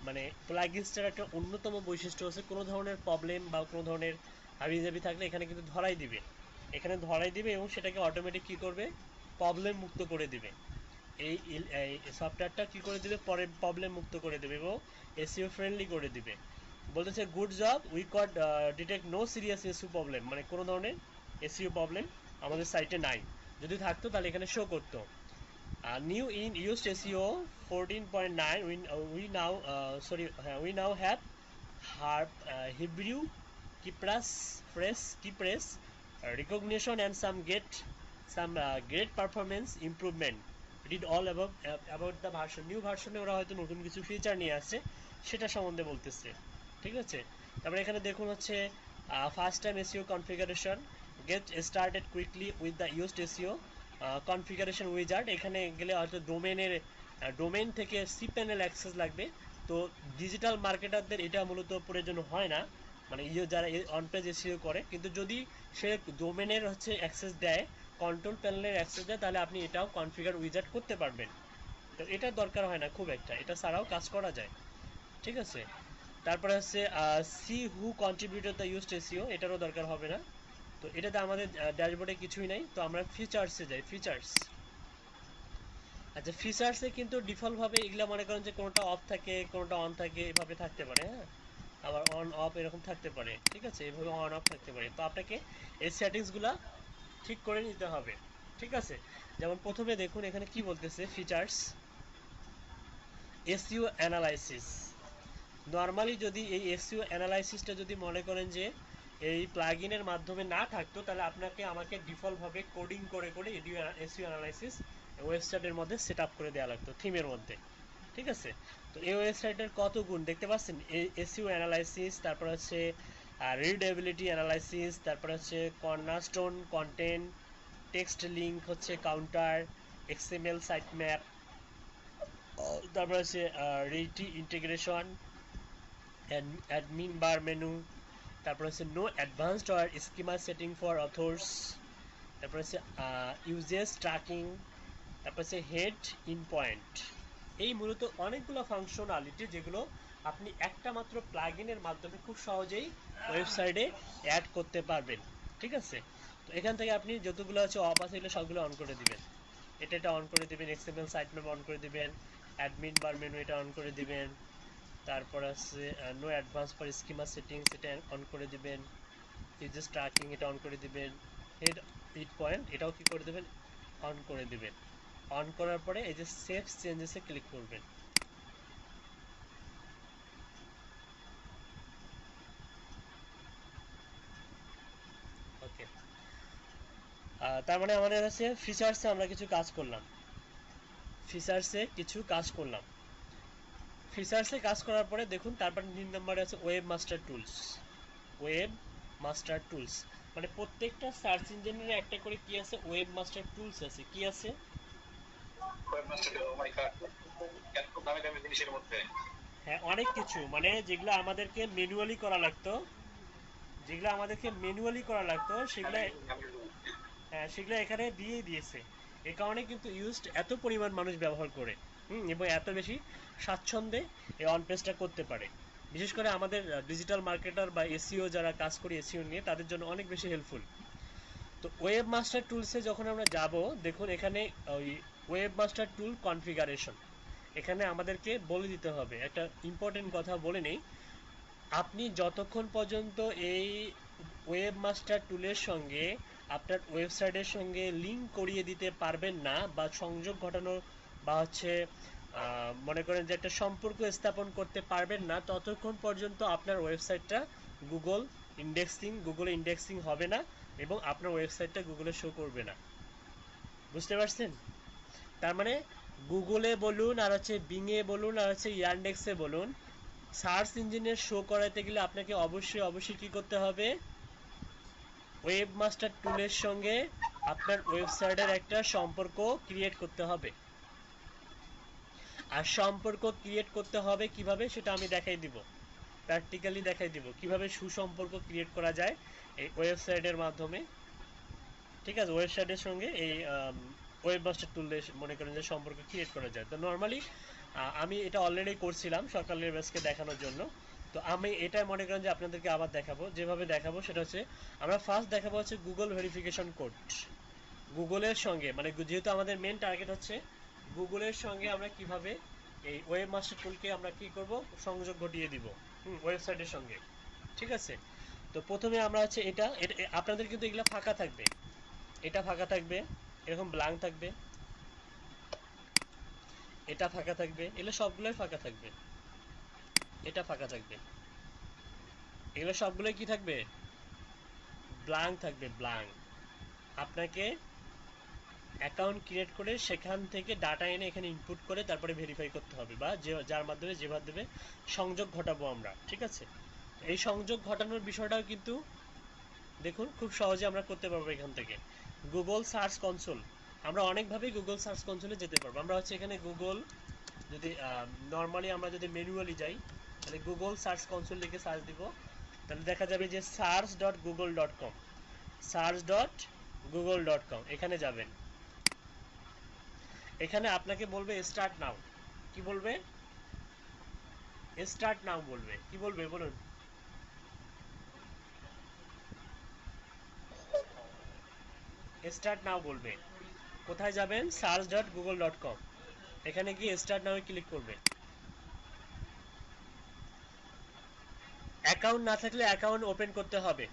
মানে প্লাগইনসটার একটা অন্যতম বৈশিষ্ট্য হচ্ছে কোনো ধরনের প্রবলেম বা কোনো ধরনের হাবিজাবি থাকলে এখানে কিন্তু ধরাই দিবে, এখানে ধরাই দিবে এবং সেটাকে অটোমেটিক কি করবে, প্রবলেম মুক্ত করে দিবে। এই সফটওয়্যারটা কি করে দিবে, পরে প্রবলেম মুক্ত করে দেবে এবং এসইও ফ্রেন্ডলি করে দিবে। বলতেছে good job, we could detect no serious SEO problem, মানে কোনো ধরনের এসইও প্রবলেম আমাদের সাইটে নাই। যদি থাকতো তাহলে এখানে শো করতো। New in used SEO 14.9, we now have Hebrew, Keypress recognition and some great performance improvement. Read all about the version. New ভার্সনে ওরা হয়তো নতুন কিছু ফিচার নিয়ে আসছে, সেটা সম্বন্ধে বলতেছে, ঠিক আছে। তারপরে এখানে দেখুন হচ্ছে first time SEO configuration, get started quickly with the Yoast SEO configuration wizard. এখানে গেলে হয়তো ডোমেইন থেকে সি প্যানেল অ্যাক্সেস লাগবে। তো ডিজিটাল মার্কেটারদের এটা মূলত প্রয়োজন হয় না, মানে যারা অন পেজ এসইও করে, কিন্তু যদি সে ডোমেনের হচ্ছে অ্যাক্সেস দেয়, কন্ট্রোল প্যানেলের অ্যাক্সেস দেয়, তাহলে আপনি এটাও কনফিগার উইজার্ড করতে পারবেন। তো এটা দরকার হয় না খুব একটা, এটা ছাড়াও কাজ করা যায়, ঠিক আছে। তারপরে হচ্ছে see who contributed the Yoast SEO, এটারও দরকার হবে না। তো এটাতে আমাদের ড্যাশবোর্ডে কিছুই নাই, তো আমরা ফিচার্সে যাই। ফিচার্স, আচ্ছা ফিচার্সে কিন্তু ডিফল্টভাবে এগুলা মনে করেন যে কোনোটা অফ থাকে কোনোটা অন থাকে, এভাবে থাকতে পারে, হ্যাঁ, আবার অন অফ এরকম থাকতে পারে, ঠিক আছে, এভাবে অন অফ থাকতে পারে। তো আপনাকে এই সেটিংসগুলা ঠিক করে নিতে হবে, ঠিক আছে। যেমন প্রথমে দেখুন এখানে কি বলতেছে, ফিচার্স এসইও অ্যানালাইসিস। নর্মালি যদি এই এসইও অ্যানালাইসিসটা যদি মনে করেন যে এই প্লাগইনের মাধ্যমে না থাকতো, তাহলে আমাকে ডিফল্টভাবে কোডিং করে করে এসইও অ্যানালাইসিস ওয়েবসাইটের মধ্যে সেট আপ করে দেওয়া লাগতো থিমের মধ্যে, ঠিক আছে। তো এই ওয়েবসাইটের কত গুণ দেখতে পাচ্ছেন, এসইও অ্যানালাইসিস, তারপর হচ্ছে রিডেবিলিটি অ্যানালাইসিস, তারপর হচ্ছে কর্নারস্টোন কন্টেন্ট, টেক্সট লিঙ্ক হচ্ছে কাউন্টার, এক্সএমএল সাইট ম্যাপ, তারপর হচ্ছে Ryte integration, admin bar menu, তারপর হচ্ছে no advanced or schema setting for authors, তারপর হচ্ছে ইউজেস ট্র্যাকিং, তারপর হচ্ছে হেড ইন পয়েন্ট। এই মূলত অনেকগুলো ফাংশনালিটি যেগুলো আপনি একটা মাত্র প্লাগইনের মাধ্যমে খুব সহজেই ওয়েবসাইটে অ্যাড করতে পারবেন, ঠিক আছে। তো এখান থেকে আপনি যতগুলো আছে অফ আছে এগুলো সবগুলো অন করে দিবেন। এটা অন করে দিবেন, এক্সএমএল সাইট ম্যাপ অন করে দিবেন, অ্যাডমিন বার মেনু এটা অন করে দিবেন, তারপর আছে no advance for schema settings এটা অন করে দিবেন, ইউজেস ট্র্যাকিং এটা অন করে দিবেন, হেড ইট পয়েন্ট এটাও কি করে দিবেন, অন করে দিবেন। অন করার পরে এই যে সেভ চেঞ্জেসে ক্লিক করবেন। ওকে, তার মানে আমাদের আছে ফিচার্সে আমরা কিছু কাজ করলাম, ফিচার্সে কাজ করার পরে দেখুন তারপর 3 নম্বরে আছে web master tools. Web master tools মানে প্রত্যেকটা সার্চ ইঞ্জিনের একটা করে কি আছে, ওয়েব মাস্টার টুলস আছে। কি আছে, ওয়েব মাস্টার, ও মাই গড, এত দামি দামি জিনিসের মধ্যে। হ্যাঁ অনেক কিছু, মানে যেগুলো আমাদেরকে ম্যানুয়ালি করা লাগতো, সেগুলো, হ্যাঁ সেগুলো এখানে দিয়েই দিয়েছে। এ কারণে কিন্তু ইউজড এত পরিমাণ মানুষ ব্যবহার করে, এবং এত বেশি স্বাচ্ছন্দ্যে এই অন পেজটা করতে পারে। বিশেষ করে আমাদের ডিজিটাল মার্কেটার বা এসইও যারা কাজ করি এসইও নিয়ে, তাদের জন্য অনেক বেশি হেল্পফুল। তো ওয়েব মাস্টার টুলসে যখন আমরা যাব, দেখুন এখানে ওই ওয়েব মাস্টার টুল কনফিগারেশন, এখানে আমাদেরকে বলে দিতে হবে একটা ইম্পর্টেন্ট কথা বলে নেই। আপনি যতক্ষণ পর্যন্ত এই ওয়েব মাস্টার টুলের সঙ্গে আপনার ওয়েবসাইটের সঙ্গে লিঙ্ক করিয়ে দিতে পারবেন না বা সংযোগ ঘটানো বা হচ্ছে মনে করেন যে একটা সম্পর্ক স্থাপন করতে পারবেন না, ততক্ষণ পর্যন্ত আপনার ওয়েবসাইটটা গুগল গুগলে ইন্ডেক্সিং হবে না এবং আপনার ওয়েবসাইটটা গুগলে শো করবে না। বুঝতে পারছেন? তার মানে গুগলে বলুন আর হচ্ছে বিংয়ে বলুন আর হচ্ছে ইয়ান্ডেক্সে বলুন, সার্চ ইঞ্জিনের শো করাতে গেলে আপনাকে অবশ্যই কি করতে হবে? ওয়েবমাস্টার টুলের সঙ্গে আপনার ওয়েবসাইটের একটা সম্পর্ক ক্রিয়েট করতে হবে। আর সম্পর্ক ক্রিয়েট করতে হবে কিভাবে সেটা আমি দেখাই দিব, প্র্যাকটিক্যালি দেখাই দিব কিভাবে সুসম্পর্ক ক্রিয়েট করা যায় এই ওয়েবসাইটের মাধ্যমে। ঠিক আছে, ওয়েবসাইটের সঙ্গে এই ওয়েবমাস্টার টুলে মনে করেন যে সম্পর্ক ক্রিয়েট করা যায়। তো নর্মালি আমি এটা অলরেডি করছিলাম সকালের ব্যাচকে দেখানোর জন্য। তো আমি এটা মনে করেন যে আপনাদেরকে আবার দেখাবো। যেভাবে দেখাবো সেটা হচ্ছে আমরা ফার্স্ট দেখাবো হচ্ছে গুগল ভেরিফিকেশন কোড। গুগলের সঙ্গে মানে যেহেতু আমাদের মেন টার্গেট হচ্ছে গুগলের সঙ্গে আমরা কিভাবে এই ওয়েবমাস্টার টুলকে আমরা কি করব, সংযোগ ঘটিয়ে দিব ওয়েবসাইটের সঙ্গে। ঠিক আছে, তো প্রথমে আমরা হচ্ছে এটা আপনাদের কিন্তু এগুলা ফাঁকা থাকবে, এটা ফাঁকা থাকবে, এরকম ব্ল্যাঙ্ক থাকবে, এটা ফাঁকা থাকবে, এগুলো সবগুলোই ফাঁকা থাকবে, এটা ফাঁকা থাকবে, এগুলো সবগুলোই কি থাকবে? ব্ল্যাঙ্ক থাকবে, ব্ল্যাঙ্ক। আপনাকে অ্যাকাউন্ট ক্রিয়েট করে সেখান থেকে ডাটা এনে এখানে ইনপুট করে তারপরে ভেরিফাই করতে হবে, বা যার মাধ্যমে যেভাবে সংযোগ ঘটাবো আমরা। ঠিক আছে, এই সংযোগ ঘটানোর বিষয়টাও কিন্তু দেখুন খুব সহজে আমরা করতে পারবো এখান থেকে। গুগল সার্চ কনসোল, আমরা অনেকভাবেই গুগল সার্চ কনসোলে যেতে পারবো। আমরা হচ্ছে এখানে গুগল যদি নর্মালি আমরা যদি ম্যানুয়ালি যাই তাহলে গুগল সার্চ কনসোল লিখে সার্চ দিব, তাহলে দেখা যাবে যে search.google.com, search.google.com, এখানে যাবেন। এখানে আপনাকে বলবে স্টার্ট নাও। কি বলবে? স্টার্ট নাও বলবে। কি বলবে বলুন? স্টার্ট নাও বলবে। কোথায় যাবেন? search.google.com, এখানে গিয়ে স্টার্ট নাও ক্লিক করবে। অ্যাকাউন্ট না থাকলে অ্যাকাউন্ট ওপেন করতে হবে।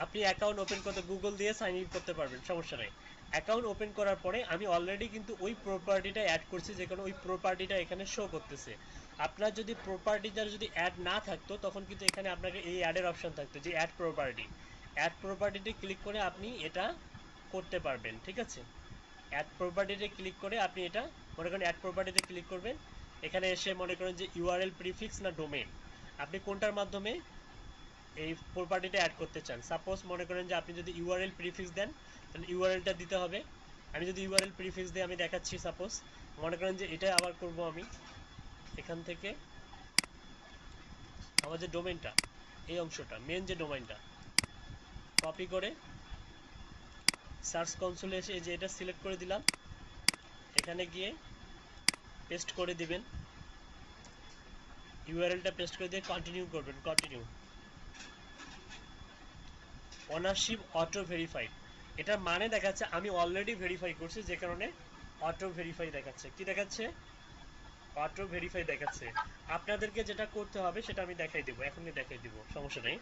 আপনি অ্যাকাউন্ট ওপেন করতে গুগল দিয়ে সাইন ইন করতে পারবেন, সমস্যা নেই। অ্যাকাউন্ট ওপেন করার পরে আমি অলরেডি কিন্তু ওই প্রপার্টিটা অ্যাড করছি, যেখানে ওই প্রপার্টিটা এখানে শো করতেছে। আপনার যদি প্রপার্টিটা যদি অ্যাড না থাকতো তখন কিন্তু এখানে আপনাকে এই অ্যাডের অপশন থাকতো যে অ্যাড প্রপার্টি। অ্যাড প্রপার্টিতে ক্লিক করে আপনি এটা করতে পারবেন। ঠিক আছে, অ্যাড প্রপার্টিতে ক্লিক করে আপনি এটা মনে করেন অ্যাড প্রপার্টিতে ক্লিক করবেন। এখানে এসে মনে করেন যে ইউআরএল প্রিফিক্স না ডোমেইন, আপনি কোনটার মাধ্যমে এই প্রপার্টিটা অ্যাড করতে চান। সাপোজ মনে করেন যে আপনি যদি ইউআরএল প্রিফিক্স দেন তাহলে ইউআরএলটা দিতে হবে। আমি যদি ইউআরএল প্রিফিক্স দিয়ে আমি দেখাচ্ছি, সাপোজ মনে করেন যে এটা আবার করব আমি এখান থেকে আমার যে ডোমেইনটা, এই অংশটা মেন যে ডোমেইনটা কপি করে সার্চ কনসোলে এসে এই যে এটা সিলেক্ট করে দিলাম, এখানে গিয়ে পেস্ট করে দিবেন, ইউআরএলটা পেস্ট করে দিয়ে কন্টিনিউ করবেন। কন্টিনিউ, ওনারশিপ অটো ভেরিফাইড, এটার মানে দেখাচ্ছে আমি অলরেডি ভেরিফাই করছি, যে কারণে অটো ভেরিফাই দেখাচ্ছে। কি দেখাচ্ছে? অটো ভেরিফাই দেখাচ্ছে। আপনাদেরকে যেটা করতে হবে সেটা আমি দেখাই দেবো, এখনই দেখাই দিব, সমস্যা নেই।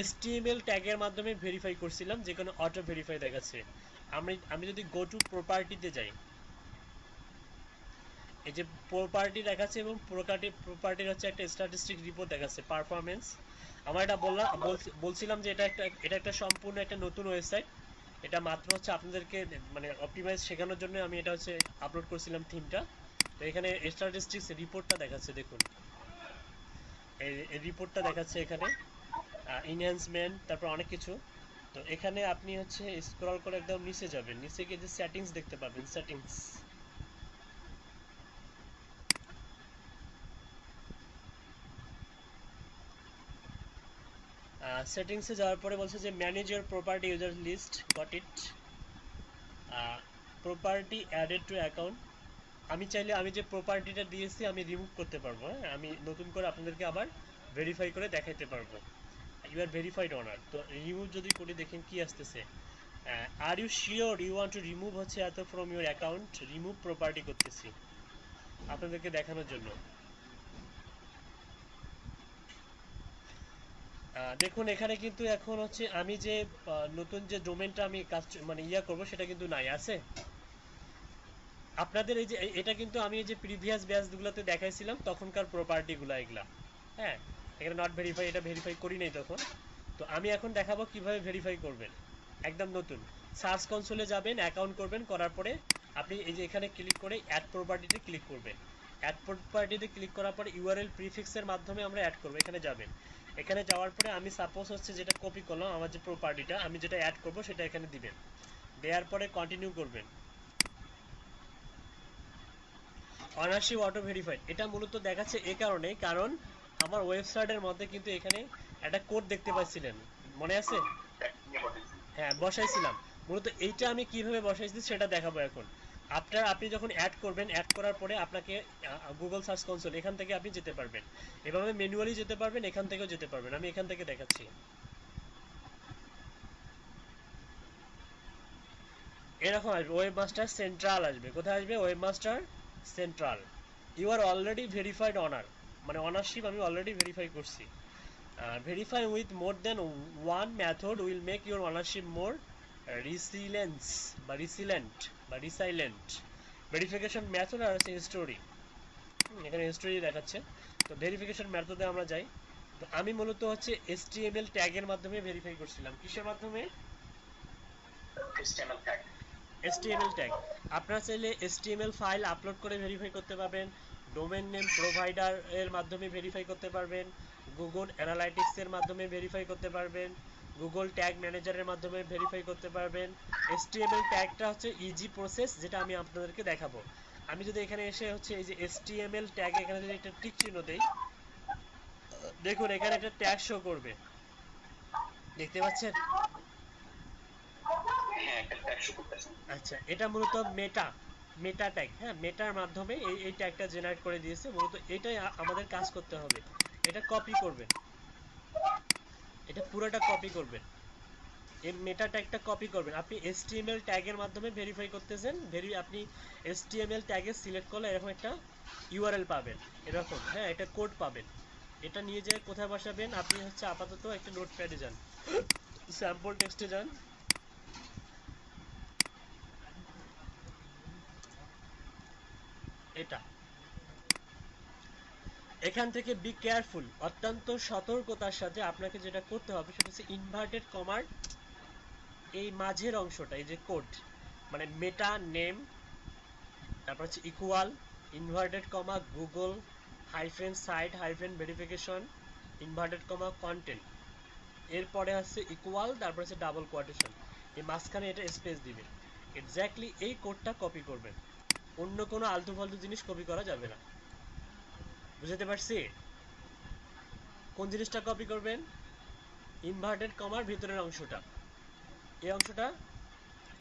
HTML ট্যাগের মাধ্যমে ভেরিফাই করছিলাম, যে কোনো অটো ভেরিফাই দেখাচ্ছে। আমি যদি গো টু প্রপার্টিতে যাই, এই যে প্রপার্টি দেখাচ্ছে এবং প্রপার্টির হচ্ছে একটা স্ট্যাটিস্টিক রিপোর্ট দেখাচ্ছে, পারফরমেন্স। আমার এটা বলছিলাম যে এটা একটা সম্পূর্ণ একটা নতুন ওয়েবসাইট। এটা মাত্র হচ্ছে আপনাদেরকে মানে অপটিমাইজ শেখানোর জন্য আমি এটা হচ্ছে আপলোড করছিলাম থিমটা। তো এখানে স্ট্যাটিস্টিক্স রিপোর্টটা দেখাচ্ছে, দেখুন এই রিপোর্টটা দেখাচ্ছে এখানে, এনহ্যান্সমেন্ট, তারপর অনেক কিছু। তো এখানে আপনি হচ্ছে স্ক্রল করে একদম নিচে যাবেন, নিচে গিয়ে যে সেটিংস দেখতে পাবেন, সেটিংস, সেটিংসে যাওয়ার পরে বলছে যে manage your property user list, got it, property added to account. আমি চাইলে আমি যে প্রপার্টিটা দিয়েছি আমি রিমুভ করতে পারবো। হ্যাঁ, আমি নতুন করে আপনাদেরকে আবার ভেরিফাই করে দেখাইতে পারবো। You are verified owner. তো রিমুভ যদি করে দেখেন কি আসতেছে, are you sure you want to remove হচ্ছে it from your account, remove property করতেছি আপনাদেরকে দেখানোর জন্য। দেখুন এখানে কিন্তু এখন হচ্ছে আমি যে নতুন যে ডোমেনটা আমি কাজ মানে করব সেটা কিন্তু নাই আছে। আপনাদের এই যে এটা কিন্তু আমি এই যে প্রিভিয়াস ব্যাচগুলোতে দেখাইছিলাম তখনকার প্রপার্টিগুলো এগুলা। হ্যাঁ, এখানে নট ভেরিফাই, এটা ভেরিফাই করি নাই তখন। তো আমি এখন দেখাবো কিভাবে ভেরিফাই করবেন, একদম নতুন। সার্চ কনসোলে যাবেন, অ্যাকাউন্ট করবেন, করার পরে আপনি এই যে এখানে ক্লিক করে অ্যাড প্রপার্টিতে ক্লিক করবেন। অ্যাড প্রপার্টিতে ক্লিক করার পরে ইউআরএল প্রিফিক্সের মাধ্যমে আমরা অ্যাড করবো, এখানে যাবেন। এখানে যাওয়ার পরে আমি সাপোজ হচ্ছে যেটা কপি করলাম, আমার যে প্রপার্টিটা আমি যেটা অ্যাড করবো সেটা এখানে দিবেন, দেওয়ার পরে কন্টিনিউ করবেন। অনারশিপ অটো ভেরিফাইড, এটা মূলত দেখাচ্ছে এই কারণে, কারণ আমার ওয়েবসাইটের মধ্যে কিন্তু এখানে একটা কোড দেখতে পাচ্ছিলেন, মনে আছে? হ্যাঁ, বসাইছিলাম। মূলত এইটা আমি কিভাবে বসাইছি সেটা দেখাবো এখন। আপনি যখন অ্যাড করবেন, অ্যাড করার পরে আপনাকে গুগল সার্চ কনসোল এখান থেকে আপনি যেতে পারবেন, এভাবে ম্যানুয়ালি যেতে পারবেন, এখান থেকেও যেতে পারবেন। আমি এখান থেকে দেখাচ্ছি। এরকম আসবে, ওয়েবমাস্টার সেন্ট্রাল আসবে। কোথায় আসবে? Webmaster central. You are already verified owner, মানে অনারশিপ আমি অলরেডি ভেরিফাই করছি। Verify with more than one method will make your ownership more resilience বা রিসিলেন্ট বা রিসাইলেন্ট। ভেরিফিকেশন মেথড আর আছে হিস্টোরি, এখানে হিস্টোরি দেখাচ্ছে। তো ভেরিফিকেশন মেথডে আমরা যাই। তো আমি মূলত হচ্ছে HTML ট্যাগের মাধ্যমে ভেরিফাই করছিলাম। কিসের মাধ্যমে? HTML tag. আপনারা চাইলে HTML ফাইল আপলোড করে ভেরিফাই করতে পারবেন, ডোমেন নেম প্রোভাইডার এর মাধ্যমে ভেরিফাই করতে পারবেন, গুগল অ্যানালাইটিক্স এর মাধ্যমে ভেরিফাই করতে পারবেন, গুগল ট্যাগ ম্যানেজারের মাধ্যমে ভেরিফাই করতে পারবেন। HTML ট্যাগটা হচ্ছে ইজি প্রসেস, যেটা আমি আপনাদেরকে দেখাবো। আমি যদি এখানে এসে হচ্ছে এই যে HTML ট্যাগ, এখানে যদি একটা টিক চিহ্ন দেই, দেখুন এখানে একটা ট্যাগ শো করবে, দেখতে পাচ্ছেন? আচ্ছা, এটা মূলত মেটা ট্যাগ। হ্যাঁ, মেটার মাধ্যমে এই ট্যাগটা জেনারেট করে দিয়েছে। মূলত এটাই আমাদের কাজ করতে হবে। এটা কপি করবেন, এটা পুরোটা কপি করবেন, এই মেটা ট্যাগটা কপি করবেন। আপনি HTML ট্যাগের মাধ্যমে ভেরিফাই করতেছেন, আপনি HTML ট্যাগে সিলেক্ট করলে এরকম একটা ইউআরএল পাবেন, এরকম। হ্যাঁ, এটা কোড পাবেন। এটা নিয়ে যেয়ে কোথায় বসাবেন? আপনি হচ্ছে আপাতত একটা নোটপ্যাডে যান, স্যাম্পল টেক্সটে যান, এটা। এখান থেকে বি কেয়ারফুল, অত্যন্ত সতর্কতার সাথে আপনাকে যেটা করতে হবে সেটা হচ্ছে ইনভার্টেড কমার এই মাঝের অংশটা, এই যে কোড, মানে মেটা নেম, তারপর হচ্ছে equal, inverted comma Google hyphen site hyphen verification, inverted comma content, এরপরে হচ্ছে ইকুয়াল, তারপর হচ্ছে ডাবল কোয়াটেশন, এই মাঝখানে এটা স্পেস দিবেন। এক্স্যাক্টলি এই কোডটা কপি করবেন, অন্য কোনো আলতু ফালতু জিনিস কপি করা যাবে না। বুঝতে পারছি? কোন জিনিসটা কপি করবেন? ইনভার্টেড কমার ভিতরের অংশটা, এই অংশটা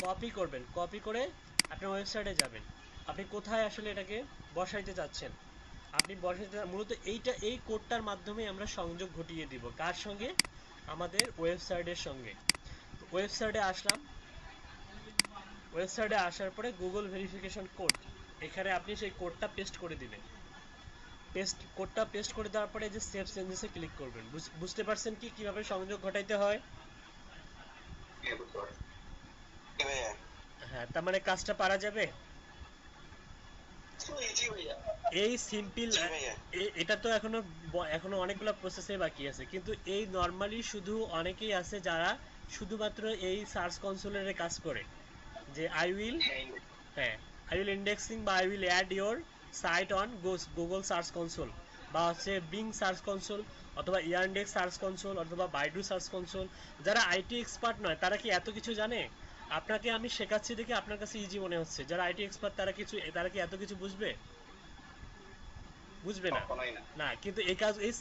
কপি করবেন। কপি করে আপনি ওয়েবসাইটে যাবেন, আপনি কোথায় আসলে এটাকে বসাইতে চাচ্ছেন, আপনি বসাইতে মূলত এই কোডটার মাধ্যমে আমরা সংযোগ ঘটিয়ে দিব। কার সঙ্গে? আমাদের ওয়েবসাইটের সঙ্গে। ওয়েবসাইটে আসলাম, ওয়েবসাইটে আসার পরে গুগল ভেরিফিকেশন কোড, এখানে আপনি সেই কোডটা পেস্ট করে দিবেন। কোডটা পেস্ট করে দেওয়ার পরে যে সেভ চেঞ্জেসে ক্লিক করবেন। বুঝতে পারছেন কি কিভাবে সংযোগ ঘটাইতে হয়? হ্যাঁ, তার মানে কাজটা পারা যাবে। এই সিম্পল, এটা তো এখনো অনেকগুলো প্রসেসে বাকি আছে, কিন্তু এই নর্মালি শুধু অনেকেই আছে যারা শুধুমাত্র এই সার্চ কনসোলের কাজ করে, যে আই উইল ইন্ডেক্সিং বা I will add your site on Google search console, বা হচ্ছে বিং সার্চ কনসোল, অথবা ইয়ারডেক্স সার্চ কনসোল, অথবা বাইডু সার্চ কনসোল। যারা আইটি এক্সপার্ট নয় তারা কি এত কিছু জানে? আপনাকে আমি শেখাচ্ছি দেখে আপনার কাছে ইজি মনে হচ্ছে, যারা আইটি এক্সপার্ট তারা কি এত কিছু বুঝবে? বুঝবে না। না, কিন্তু এই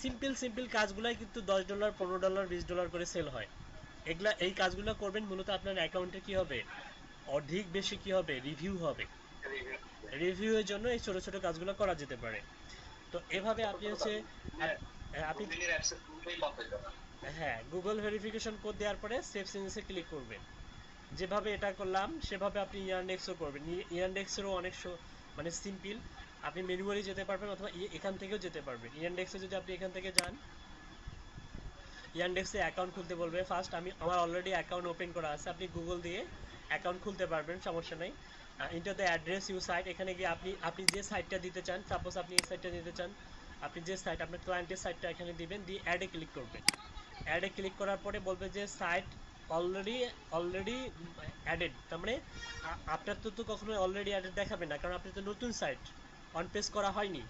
সিম্পল কাজগুলাই কিন্তু $10, $15, $20 করে সেল হয়। এই কাজগুলো করবেন, মূলত আপনার অ্যাকাউন্টে কি হবে? অধিক বেশি কি হবে? রিভিউ হবে। রিভিউয়ের জন্য এই ছোট ছোট কাজগুলো করা যেতে পারে। তো এভাবে আপনি হচ্ছে আপনি হ্যাঁ, গুগল ভেরিফিকেশন কোড দেওয়ার পরে সেভ চেঞ্জেসে ক্লিক করবেন। যেভাবে এটা করলাম সেভাবে আপনি ইয়ারডেক্সও করবেন। ইয়ারডেক্সেরও অনেক মানে সিম্পল, আপনি ম্যানুয়ালি যেতে পারবেন অথবা এখান থেকেও যেতে পারবেন। ইয়ারডেক্সে যদি আপনি এখান থেকে যান, ইয়ারডেক্সে অ্যাকাউন্ট খুলতে বলবে ফার্স্ট। আমার অলরেডি অ্যাকাউন্ট ওপেন করা আছে, আপনি গুগল দিয়ে অ্যাকাউন্ট খুলতে পারবেন, সমস্যা নেই। Enter the address you site, এখানে গিয়ে আপনি যে সাইটটা দিতে চান, সাপোজ আপনি এই সাইটটা দিতে চান, আপনি যে সাইট আপনার ক্লায়েন্টের সাইটটা এখানে দিবেন, দিয়ে অ্যাডে ক্লিক করবেন। অ্যাডে ক্লিক করার পরে বলবে যে সাইট অলরেডি অলরেডি অ্যাডেড, তার মানে আপনার তো কখনো অলরেডি অ্যাডেড দেখাবে না, কারণ আপনি তো নতুন সাইট, অন পেজ করা হয়নি।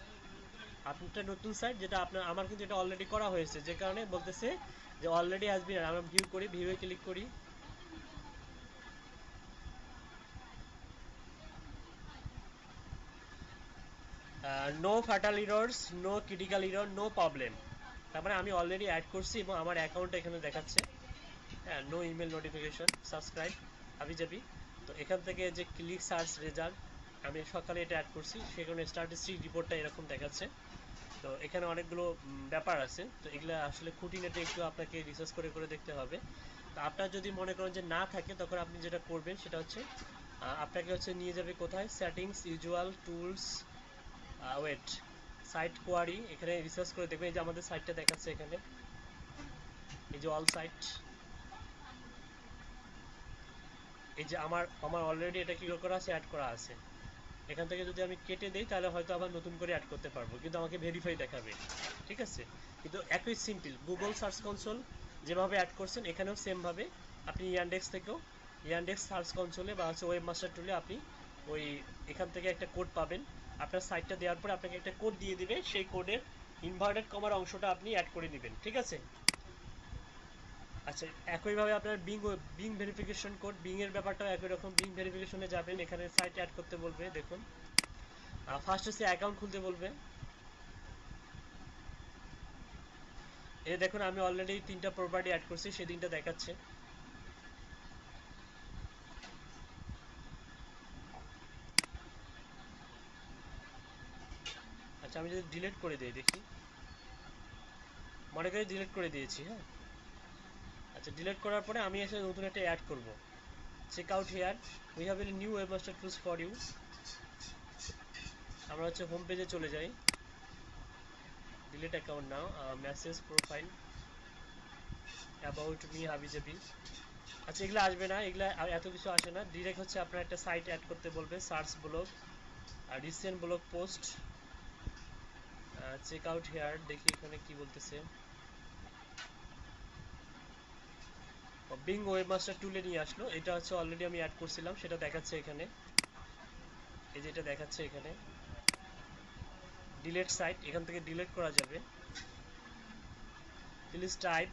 আপনারটা নতুন সাইট, যেটা আপনার আমার কিন্তু এটা অলরেডি করা হয়েছে, যে কারণে বলতেছে যে অলরেডি হ্যাজ বিন। আমরা ভিউ করি, ভিউয়ে ক্লিক করি। No fatal errors, no critical error, no problem. তারপরে আমি অলরেডি অ্যাড করছি এবং আমার অ্যাকাউন্ট এখানে দেখাচ্ছে। হ্যাঁ, নো ইমেল নোটিফিকেশন, সাবস্ক্রাইব হাবিজাবি। তো এখান থেকে যে ক্লিক সার্চ রেজাল্ট, আমি সকালে এটা অ্যাড করছি, সেখানে স্ট্যাটিস্টিক রিপোর্টটা এরকম দেখাচ্ছে। তো এখানে অনেকগুলো ব্যাপার আছে, তো এগুলো আসলে খুঁটিনাটি একটু আপনাকে রিসার্চ করে করে দেখতে হবে। তো আপনার যদি মনে করেন যে না থাকে, তখন আপনি যেটা করবেন সেটা হচ্ছে আপনাকে হচ্ছে নিয়ে যাবে কোথায়, settings, usual tools, wait, site query. এখানে রিসার্চ করে দেখবেন, এই যে আমাদের সাইটটা দেখাচ্ছে এখানে, এই যে অল সাইট, এই যে আমার আমার অলরেডি এটা কি করা আছে, অ্যাড করা আছে। এখান থেকে যদি আমি কেটে দেই, তাহলে হয়তো আবার নতুন করে অ্যাড করতে পারবো, কিন্তু আমাকে ভেরিফাই দেখাবে। ঠিক আছে, কিন্তু একই সিম্পল, গুগল সার্চ কনসোল যেভাবে অ্যাড করছেন এখানেও সেমভাবে আপনি ইয়ান্ডেক্স থেকেও, ইয়ান্ডেক্স সার্চ কনসোলে বা হচ্ছে ওয়েব মাস্টার টুলে আপনি ওই এখান থেকে একটা কোড পাবেন। আপনার সাইটটা দেওয়ার পরে আপনাকে একটা কোড দিয়ে দিবে, সেই কোডের ইনভার্টেড কমার অংশটা আপনি অ্যাড করে নেবেন। ঠিক আছে। আচ্ছা, একইভাবে আপনার বিং ভেরিফিকেশন কোড, বিং এর ব্যাপারটাও একই রকম। বিং ভেরিফিকেশনে যাবেন, এখানে সাইট অ্যাড করতে বলবে। দেখুন, ফার্স্ট হচ্ছে অ্যাকাউন্ট খুলতে বলবে। এই দেখুন, আমি অলরেডি 3টা প্রপার্টি অ্যাড করছি, সেই 3টা দেখাচ্ছে। আচ্ছা, আমি যদি ডিলিট করে দিই, দেখি, মনে করি ডিলিট করে দিয়েছি। হ্যাঁ, আচ্ছা, ডিলিট করার পরে আমি এসে নতুন একটা অ্যাড করব। Check out here, we have a new webmaster tools for you. আমরা হচ্ছে হোম পেজে চলে যাই। Delete account now, message, profile, about me, হাবিজাবি। আচ্ছা, এগুলো আসবে না, এগুলো এত কিছু আসে না। ডিরেক্ট হচ্ছে আপনার একটা সাইট অ্যাড করতে বলবে, সার্চ ব্লগ, আর recent blog post, check out here. দেখি এখানে কি বলতেছে। বিং ওয়েবমাস্টার টুলে নিয়ে আসলো, এটা হচ্ছে অলরেডি আমি অ্যাড করছিলাম, সেটা দেখাচ্ছে এখানে। এই যে এটা দেখাচ্ছে এখানে, ডিলেট সাইট, এখান থেকে ডিলেট করা যাবে। Please type.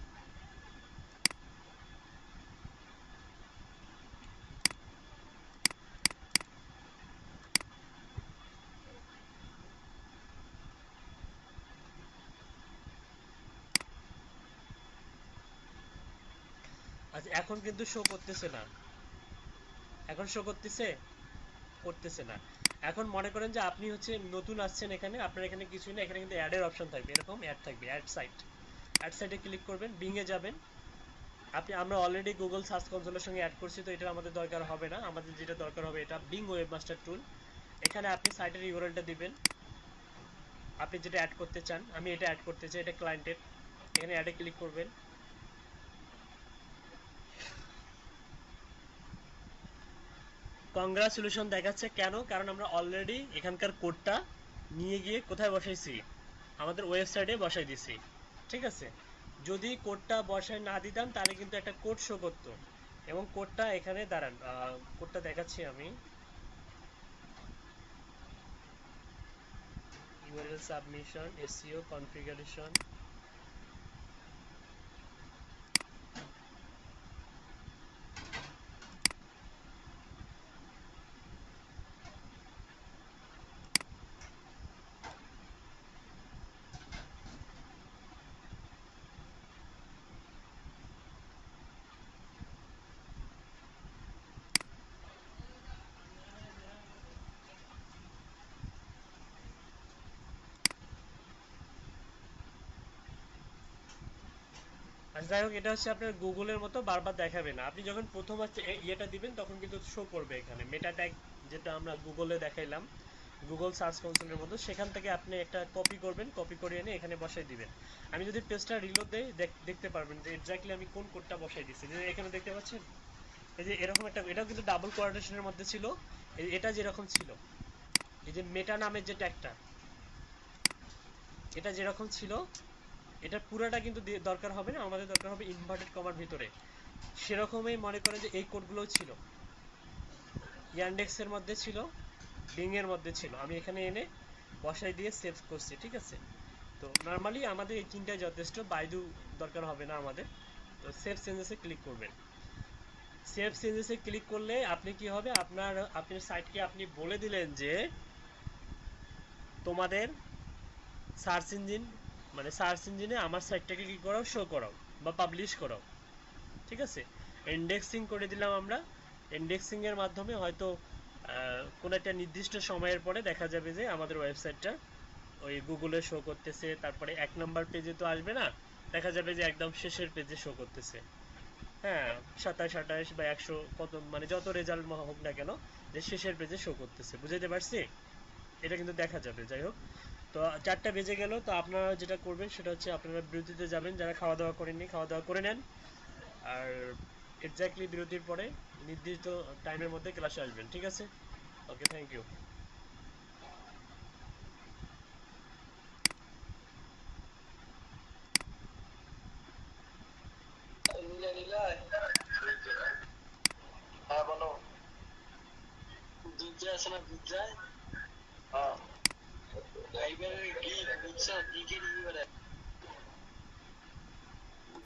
আচ্ছা, এখন কিন্তু শো করতেছে না। এখন শো করতেছে, করতেছে না। এখন মনে করেন যে আপনি হচ্ছে নতুন আসছেন এখানে, আপনার এখানে কিছুই না, এখানে কিন্তু অ্যাডের অপশন থাকবে, এরকম অ্যাড থাকবে, অ্যাড সাইট। অ্যাড সাইটে ক্লিক করবেন, বিংয়ে যাবেন। আমরা অলরেডি গুগল সার্চ কনসোলের সঙ্গে অ্যাড করছি, তো এটা আমাদের দরকার হবে না। আমাদের যেটা দরকার হবে এটা বিং ওয়েবমাস্টার টুল। এখানে আপনি সাইটের ইউআরএলটা দিবেন, আপনি যেটা অ্যাড করতে চান। আমি এটা অ্যাড করতে চাই, এটা ক্লায়েন্টের। এখানে অ্যাডে ক্লিক করবেন। কংগ্রাচুলেশন দেখাচ্ছে, কেন? কারণ আমরা অলরেডি এখানকার কোডটা নিয়ে গিয়ে কোথায় বসাইছি, আমাদের ওয়েবসাইটে বসাই দিছি। ঠিক আছে, যদি কোডটা বসায় না দিতাম, তাহলে কিন্তু একটা কোড শো করতো, এবং কোডটা এখানে দাঁড়ান, কোডটা দেখাচ্ছি আমি। URL submission, SEO configuration. আচ্ছা, যাই হোক, এটা হচ্ছে আপনার গুগলের মতো বারবার দেখাবে না। আপনি যখন প্রথম হচ্ছে ইয়েটা দিবেন, তখন কিন্তু শো করবে এখানে মেটা ট্যাগ, যেটা আমরা গুগলে দেখাইলাম, গুগল সার্চ কনসোলের মতো। সেখান থেকে আপনি একটা কপি করবেন, কপি করে এনে এখানে বসাই দিবেন। আমি যদি পেজটা রিলোড দেই, দেখতে পারবেন যে এক্স্যাক্টলি আমি কোন কোডটা বসাই দিচ্ছি। যে এখানে দেখতে পাচ্ছেন, এই যে এরকম একটা, এটাও কিন্তু ডাবল কোয়ার্টেশনের মধ্যে ছিল। এটা যেরকম ছিল, এই যে মেটা নামের যে ট্যাগটা, এটা যেরকম ছিল এটা পুরাটা কিন্তু দরকার হবে না, আমাদের দরকার হবে ইনভার্টেড কমার ভিতরে। সেরকমই মনে করেন যে এই কোডগুলোও ছিল, ইয়ান্ডেক্সের মধ্যে ছিল, বিং এর মধ্যে ছিল, আমি এখানে এনে বসাই দিয়ে সেভ করছি, ঠিক আছে। তো নর্মালি আমাদের এই তিনটাই যথেষ্ট, বাইদু দরকার হবে না আমাদের। তো সেভ চেঞ্জেসে ক্লিক করবেন। সেভ চেঞ্জেসে ক্লিক করলে আপনি কি হবে, আপনার সাইটকে আপনি বলে দিলেন যে তোমাদের সার্চ ইঞ্জিন, মানে সার্চ ইঞ্জিনে আমার সাইটটাকে কি করাও, শো করাও বা পাবলিশ করাও, ঠিক আছে। ইন্ডেক্সিং করে দিলাম আমরা। ইন্ডেক্সিং এর মাধ্যমে হয়তো কোনো একটা নির্দিষ্ট সময়ের পরে দেখা যাবে যে আমাদের ওয়েবসাইটটা ওই গুগলে শো করতেছে, তারপরে 1 নম্বর পেজে তো আসবে না, দেখা যাবে যে একদম শেষের পেজে শো করতেছে। হ্যাঁ, 27, 28 বা 100 কত, মানে যত রেজাল্ট হোক না কেন, যে শেষের পেজে শো করতেছে, বুঝাইতে পারছি? এটা কিন্তু দেখা যাবে। যাই হোক, তো 4টা বেজে গেল। তো আপনারা যেটা করবেন সেটা হচ্ছে আপনারা বিরতিতে যাবেন, যারা খাওয়া দাওয়া করেননি খাওয়া দাওয়া করে নেন, আর এক্স্যাক্টলি বিরতির পরে নির্দিষ্ট টাইমের মধ্যে ক্লাসে আসবেন, ঠিক আছে? ওকে, থ্যাংক ইউ। নীলা নীলা, হ্যাঁ বলো। দুধ চা আছে না, দুধ চা? হ্যাঁ। এইবারে কি বুঝছো, কি কি রিভিউ